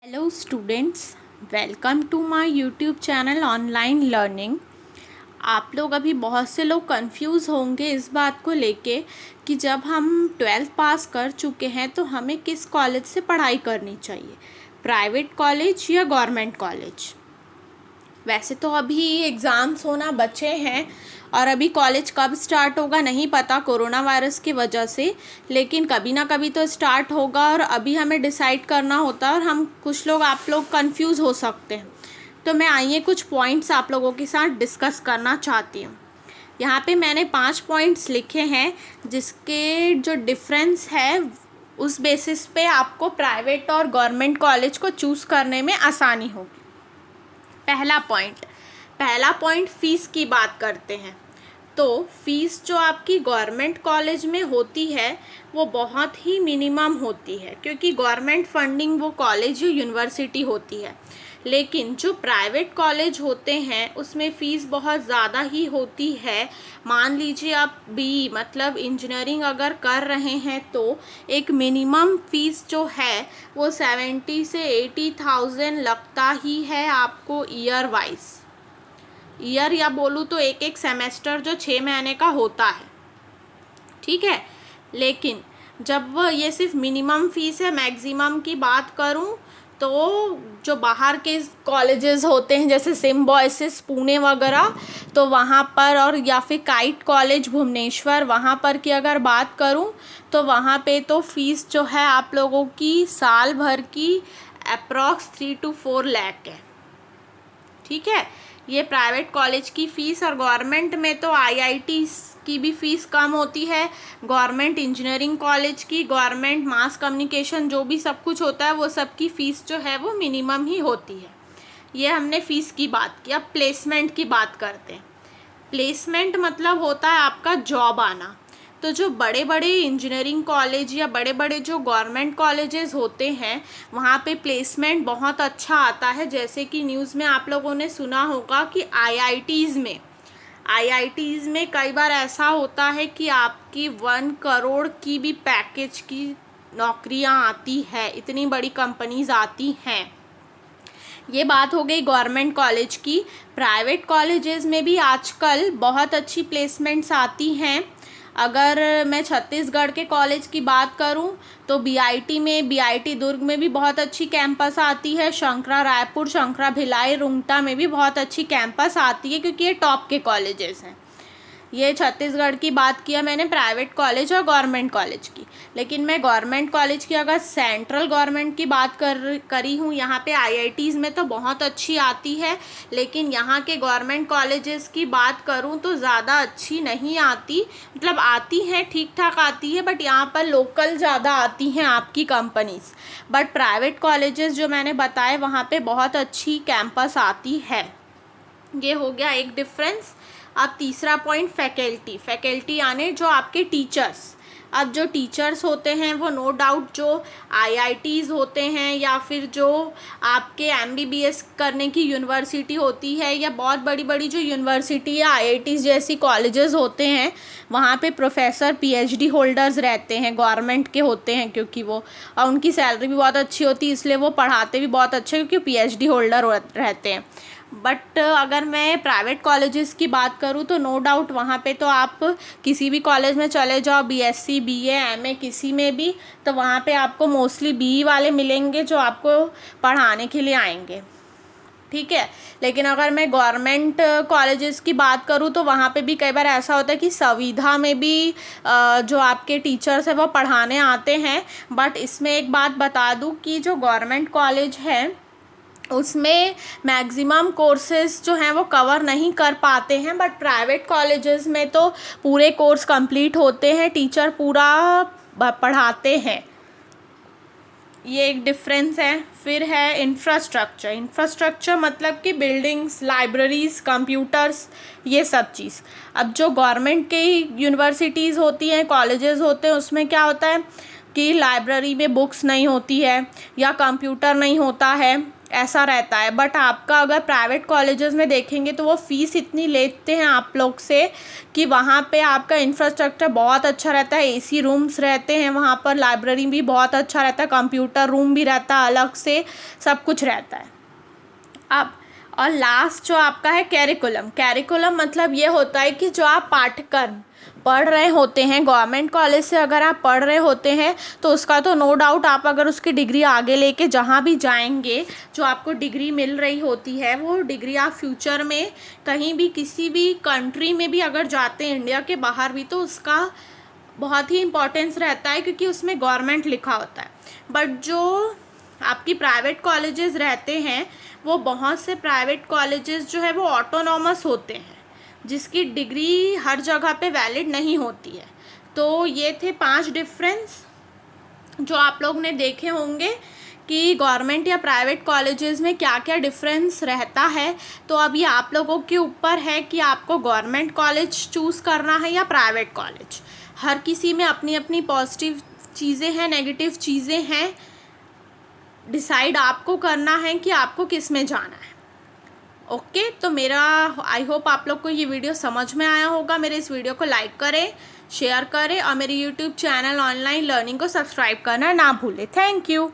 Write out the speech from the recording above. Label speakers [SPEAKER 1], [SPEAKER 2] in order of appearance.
[SPEAKER 1] Hello students, welcome to my YouTube channel online learning. आप लोग अभी बहुत से लोग कंफ्यूज होंगे इस बात को लेके कि जब हम 12th पास कर चुके हैं तो हमें किस कॉलेज से पढ़ाई करनी चाहिए, प्राइवेट कॉलेज या गवर्नमेंट कॉलेज। वैसे तो अभी एग्ज़ाम्स होना बचे हैं और अभी कॉलेज कब स्टार्ट होगा नहीं पता कोरोना वायरस की वजह से, लेकिन कभी ना कभी तो स्टार्ट होगा और अभी हमें डिसाइड करना होता है और हम कुछ लोग आप लोग कंफ्यूज हो सकते हैं। तो मैं आइए कुछ पॉइंट्स आप लोगों के साथ डिस्कस करना चाहती हूँ। यहाँ पे मैंने 5 पॉइंट्स लिखे हैं जिसके जो डिफरेंस है उस बेसिस पे आपको प्राइवेट और गवर्नमेंट कॉलेज को चूज़ करने में आसानी होगी। पहला पॉइंट फ़ीस की बात करते हैं। तो फ़ीस जो आपकी गवर्नमेंट कॉलेज में होती है वो बहुत ही मिनिमम होती है, क्योंकि गवर्नमेंट फंडिंग वो कॉलेज या यूनिवर्सिटी होती है। लेकिन जो प्राइवेट कॉलेज होते हैं उसमें फ़ीस बहुत ज़्यादा ही होती है। मान लीजिए आप बी मतलब इंजीनियरिंग अगर कर रहे हैं तो एक मिनिमम फ़ीस जो है वो 70 से 80,000 लगता ही है आपको ईयर या बोलूँ तो एक एक सेमेस्टर जो 6 महीने का होता है, ठीक है। लेकिन जब ये सिर्फ मिनिमम फ़ीस है, मैक्सिमम की बात करूँ तो जो बाहर के कॉलेजेस होते हैं जैसे सिम्बॉयसिस पुणे वगैरह, तो वहाँ पर और या फिर काइट कॉलेज भुवनेश्वर, वहाँ पर की अगर बात करूँ तो वहाँ पे तो फ़ीस जो है आप लोगों की साल भर की अप्रॉक्स 3 to 4 लाख है, ठीक है। ये प्राइवेट कॉलेज की फ़ीस। और गवर्नमेंट में तो आईआईटी की भी फ़ीस कम होती है, गवर्नमेंट इंजीनियरिंग कॉलेज की, गवर्नमेंट मास कम्युनिकेशन जो भी सब कुछ होता है वो सब की फ़ीस जो है वो मिनिमम ही होती है। ये हमने फ़ीस की बात की। अब प्लेसमेंट की बात करते हैं। प्लेसमेंट मतलब होता है आपका जॉब आना। तो जो बड़े बड़े इंजीनियरिंग कॉलेज या बड़े बड़े जो गवर्नमेंट कॉलेजेस होते हैं वहाँ पे प्लेसमेंट बहुत अच्छा आता है। जैसे कि न्यूज़ में आप लोगों ने सुना होगा कि आईआईटीज़ में कई बार ऐसा होता है कि आपकी 1 करोड़ की भी पैकेज की नौकरियाँ आती है, इतनी बड़ी कंपनीज आती हैं। ये बात हो गई गवर्नमेंट कॉलेज की। प्राइवेट कॉलेजेस में भी आजकल बहुत अच्छी प्लेसमेंट्स आती हैं। अगर मैं छत्तीसगढ़ के कॉलेज की बात करूं तो बीआईटी दुर्ग में भी बहुत अच्छी कैंपस आती है, शंकरा रायपुर, शंकरा भिलाई, रुंगटा में भी बहुत अच्छी कैंपस आती है, क्योंकि ये टॉप के कॉलेजेस हैं। ये छत्तीसगढ़ की बात किया मैंने प्राइवेट कॉलेज और गवर्नमेंट कॉलेज की। लेकिन मैं गवर्नमेंट कॉलेज की अगर सेंट्रल गवर्नमेंट की बात करी हूँ, यहाँ पे आईआईटीज़ में तो बहुत अच्छी आती है, लेकिन यहाँ के गवर्नमेंट कॉलेजेस की बात करूँ तो ज़्यादा अच्छी नहीं आती। मतलब आती हैं, ठीक ठाक आती है, बट यहाँ पर लोकल ज़्यादा आती हैं आपकी कंपनीज़। बट प्राइवेट कॉलेजेस जो मैंने बताए वहाँ पे बहुत अच्छी कैंपस आती है। ये हो गया एक डिफरेंस। अब तीसरा पॉइंट फैकल्टी यानी जो आपके टीचर्स। अब जो टीचर्स होते हैं वो नो डाउट जो आईआईटीज़ होते हैं या फिर जो आपके एमबीबीएस करने की यूनिवर्सिटी होती है या बहुत बड़ी बड़ी जो यूनिवर्सिटी या आईआईटीज़ जैसी कॉलेजेस होते हैं वहाँ पे प्रोफेसर पीएचडी होल्डर्स रहते हैं, गवर्नमेंट के होते हैं, क्योंकि वो और उनकी सैलरी भी बहुत अच्छी होती है, इसलिए वो पढ़ाते भी बहुत अच्छे क्योंकि पीएचडी होल्डर रहते हैं। बट अगर मैं प्राइवेट कॉलेजेस की बात करूँ तो नो डाउट वहाँ पे तो आप किसी भी कॉलेज में चले जाओ, बीएससी बीए एमए किसी में भी, तो वहाँ पे आपको मोस्टली बीई वाले मिलेंगे जो आपको पढ़ाने के लिए आएंगे, ठीक है। लेकिन अगर मैं गवर्नमेंट कॉलेजेस की बात करूँ तो वहाँ पे भी कई बार ऐसा होता है कि संविधा में भी जो आपके टीचर्स हैं वो पढ़ाने आते हैं। बट इसमें एक बात बता दूँ कि जो गवर्नमेंट कॉलेज है उसमें मैक्सिमम कोर्सेज जो हैं वो कवर नहीं कर पाते हैं, बट प्राइवेट कॉलेजेस में तो पूरे कोर्स कंप्लीट होते हैं, टीचर पूरा पढ़ाते हैं। ये एक डिफरेंस है। फिर है इंफ्रास्ट्रक्चर मतलब कि बिल्डिंग्स, लाइब्रेरीज़, कंप्यूटर्स, ये सब चीज़। अब जो गवर्नमेंट की यूनिवर्सिटीज़ होती हैं, कॉलेजेस होते हैं, उसमें क्या होता है कि लाइब्रेरी में बुक्स नहीं होती है या कंप्यूटर नहीं होता है, ऐसा रहता है। बट आपका अगर प्राइवेट कॉलेजेस में देखेंगे तो वो फ़ीस इतनी लेते हैं आप लोग से कि वहाँ पे आपका इंफ्रास्ट्रक्चर बहुत अच्छा रहता है, एसी रूम्स रहते हैं वहाँ पर, लाइब्रेरी भी बहुत अच्छा रहता है, कंप्यूटर रूम भी रहता है अलग से, सब कुछ रहता है। अब और लास्ट जो आपका है कैरिकुलम मतलब ये होता है कि जो आप पाठ्यक्रम पढ़ रहे होते हैं गवर्नमेंट कॉलेज से अगर आप पढ़ रहे होते हैं तो उसका तो नो डाउट आप अगर उसकी डिग्री आगे लेके जहाँ भी जाएंगे, जो आपको डिग्री मिल रही होती है वो डिग्री आप फ्यूचर में कहीं भी किसी भी कंट्री में भी अगर जाते हैं, इंडिया के बाहर भी, तो उसका बहुत ही इम्पोर्टेंस रहता है क्योंकि उसमें गवर्नमेंट लिखा होता है। बट जो आपकी प्राइवेट कॉलेजेस रहते हैं वो बहुत से प्राइवेट कॉलेजेस जो है वो ऑटोनॉमस होते हैं, जिसकी डिग्री हर जगह पे वैलिड नहीं होती है। तो ये थे 5 डिफरेंस जो आप लोग ने देखे होंगे कि गवर्नमेंट या प्राइवेट कॉलेजेस में क्या क्या डिफरेंस रहता है। तो अभी आप लोगों के ऊपर है कि आपको गवर्नमेंट कॉलेज चूज़ करना है या प्राइवेट कॉलेज। हर किसी में अपनी अपनी पॉजिटिव चीज़ें हैं, नेगेटिव चीज़ें हैं, डिसाइड आपको करना है कि आपको किस में जाना है। ओके, तो मेरा आई होप आप लोग को ये वीडियो समझ में आया होगा। मेरे इस वीडियो को लाइक करें, शेयर करें और मेरे यूट्यूब चैनल ऑनलाइन लर्निंग को सब्सक्राइब करना ना भूलें। Thank you.